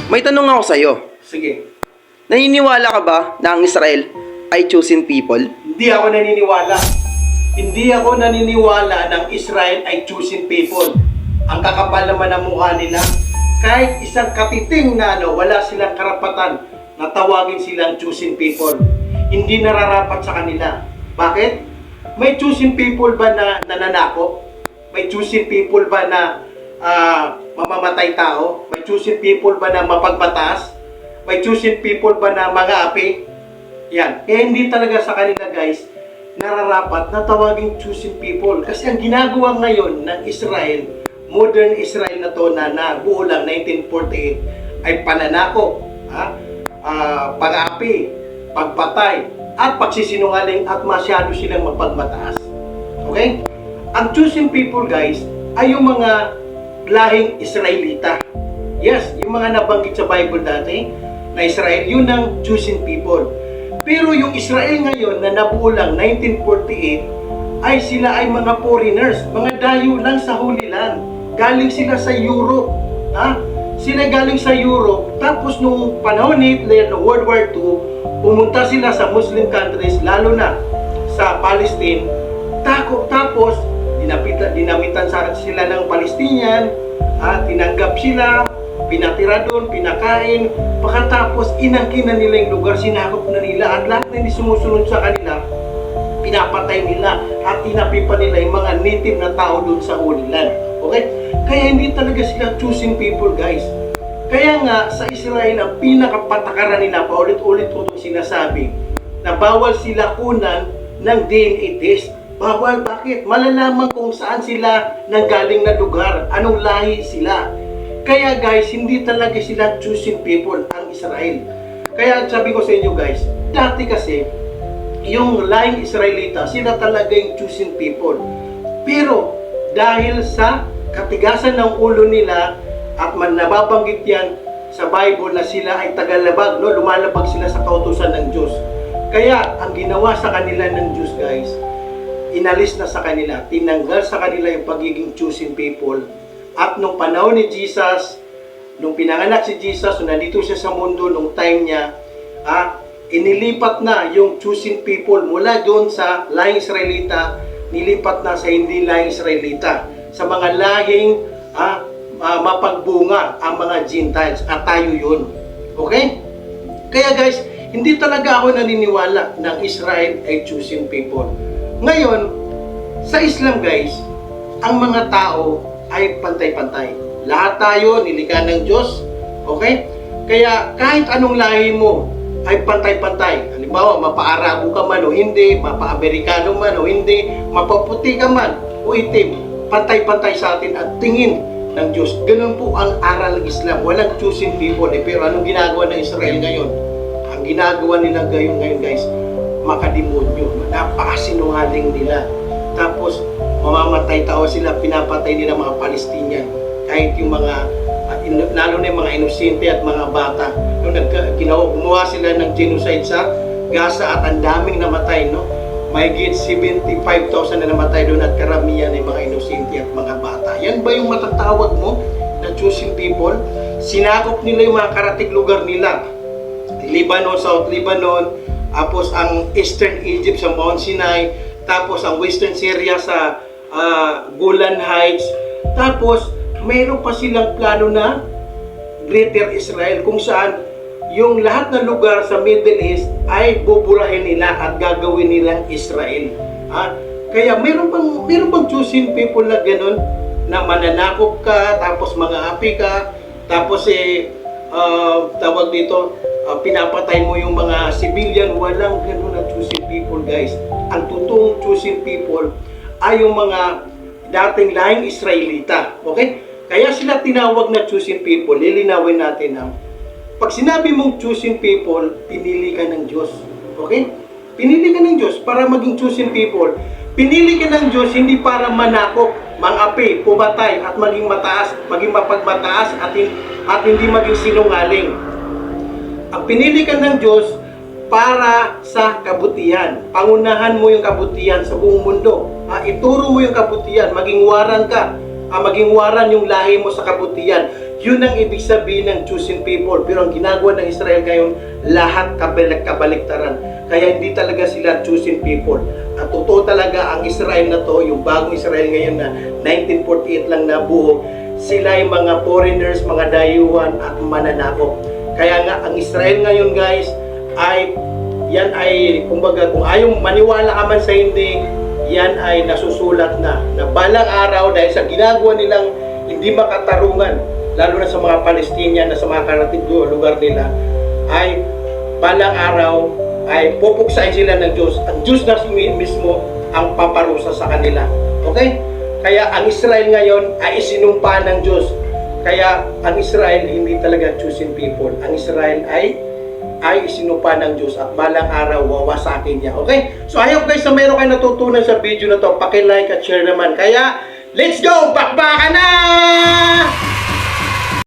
May tanong ako sa'yo. Sige. Naniniwala ka ba na ang Israel ay chosen people? Hindi ako naniniwala. Hindi ako naniniwala ng Israel ay choosing people. Ang kakapal naman ng mukha nila. Kahit isang katiting na wala silang karapatan na tawagin silang choosing people. Hindi nararapat sa kanila. Bakit? May choosing people ba na nananakop? May choosing people ba na mamamatay tao? May choosing people ba na mapagbatas? May choosing people ba na mga api? Yan. Kaya hindi talaga sa kanila guys, nararapat na tawaging choosing people. Kasi ang ginagawa ngayon ng Israel, modern Israel na to na nabuo lang 1948, ay pananakop, pag-api, pagpatay, at pagsisinungaling at masyado silang mapagmataas. Okay? Ang choosing people guys, ay yung mga lahing Israelita. Yes, yung mga nabanggit sa Bible dati, na Israel, yun ang choosing people. Pero yung Israel ngayon na nabuo lang 1948 ay sila ay mga foreigners, mga dayo lang sa Holy Land. Galing sila sa Europe. Sila galing sa Europe. Tapos nung panahon ni Hitler, no World War II, pumunta sila sa Muslim countries, lalo na sa Palestine. Tapos dinamitan sila ng Palestinian, tinanggap sila, pinatira doon, pinakain, pagkatapos inangkin na nila yung lugar, sinakop na nila, at lahat na hindi sumusunod sa kanila, pinapatay nila, at tinapi pa nila yung mga native na tao doon sa Holy Land. Okay? Kaya hindi talaga sila choosing people guys. Kaya nga, sa Israel, ang pinakapatakaran nila, paulit-ulit ko itong sinasabi, na bawal sila kunan ng DNA test. Bawal, bakit? Malalaman kung saan sila nanggaling na lugar, anong lahi sila. Kaya guys, hindi talaga sila choosing people ang Israel. Kaya sabi ko sa inyo guys, dati kasi, yung lahing Israelita, sila talaga yung choosing people. Pero, dahil sa katigasan ng ulo nila, at nababanggit yan sa Bible na sila ay tagalabag, lumalabag sila sa kautusan ng Diyos. Kaya, ang ginawa sa kanila ng Diyos guys, inalis na sa kanila, tinanggal sa kanila yung pagiging choosing people. At nung panahon ni Jesus, nung pinanganak si Jesus, nung nandito siya sa mundo, nung time niya, inilipat na yung choosing people mula doon sa lahing Israelita, nilipat na sa hindi lahing Israelita, sa mga lahing mapagbunga ang mga Gentiles, at tayo yun. Okay? Kaya guys, hindi talaga ako naniniwala ng Israel ay choosing people. Ngayon, sa Islam guys, ang mga tao ay pantay-pantay. Lahat tayo nilikha ng Diyos. Okay? Kaya kahit anong lahi mo ay pantay-pantay. Halimbawa, mapa-Arabo ka man o hindi, mapa-Amerikano man o hindi, mapaputi ka man o itim, pantay-pantay sa atin at tingin ng Diyos. Ganun po ang aral ng Islam. Walang choosing people. Pero anong ginagawa ng Israel ngayon? Ang ginagawa nila ngayon guys, makademonyo. Napakasinungaling nila. Tapos, mamamatay tao sila, pinapatay nila mga Palestinian. Kahit yung mga, lalo na yung mga inosente at mga bata. Nung gumawa sila ng genocide sa Gaza at ang daming namatay, no? Mahigit 75,000 na namatay doon at karamihan ay mga inosente at mga bata. Yan ba yung matatawag mo na choosing people? Sinakop nila yung mga karatig lugar nila. Lebanon, South Lebanon, tapos ang Eastern Egypt sa Mount Sinai, tapos ang Western Syria sa Golan Heights, tapos mayroon pa silang plano na Greater Israel kung saan yung lahat ng lugar sa Middle East ay buburahin nila at gagawin nilang Israel. Kaya mayroon bang choosing people na ganun, na mananakop ka, tapos mga api ka, tapos tawag dito, pinapatay mo yung mga civilian. Walang ganun na choosing people guys. Ang totoong choosing people ay yung mga dating lahing Israelita. Okay? Kaya sila tinawag na choosing people. Lilinawin natin na pag sinabi mong choosing people, pinili ka ng Diyos. Okay? Pinili ka ng Diyos para maging choosing people. Pinili ka ng Diyos hindi para manakop, mangapi, pumatay at maging mataas, maging mapagmataas at hindi maging sinungaling. Ang pinili ka ng Diyos para sa kabutihan. Pangunahan mo yung kabutihan sa buong mundo. Ituro mo yung kabutihan, maging waran ka. Maging waran yung lahi mo sa kabutihan. Yun ang ibig sabihin ng chosen people. Pero ang ginagawa ng Israel ngayon, lahat kabaliktaran. Kaya hindi talaga sila chosen people. At totoo talaga ang Israel na to, yung bagong Israel ngayon na 1948 lang nabuo, sila ay mga foreigners, mga dayuhan at mananakop. Kaya nga ang Israel ngayon guys yan ay kumbaga kung ayaw maniwala ka man sa hindi, yan ay nasusulat na balang araw dahil sa ginagawa nilang hindi makatarungan, lalo na sa mga Palestinian na sa mga karating lugar nila, ay balang araw ay pupuksain sila ng Diyos. Ang Diyos na mismo ang paparusa sa kanila. Okay? Kaya ang Israel ngayon ay isinumpa ng Diyos. Kaya ang Israel hindi talaga chosen people. Ang Israel ay isinumpa ng Diyos at balang araw wawasakin niya. Okay? So I hope guys na meron kayo natutunan sa video na to. Paki-like at share naman. Kaya let's go! Bakbakan na!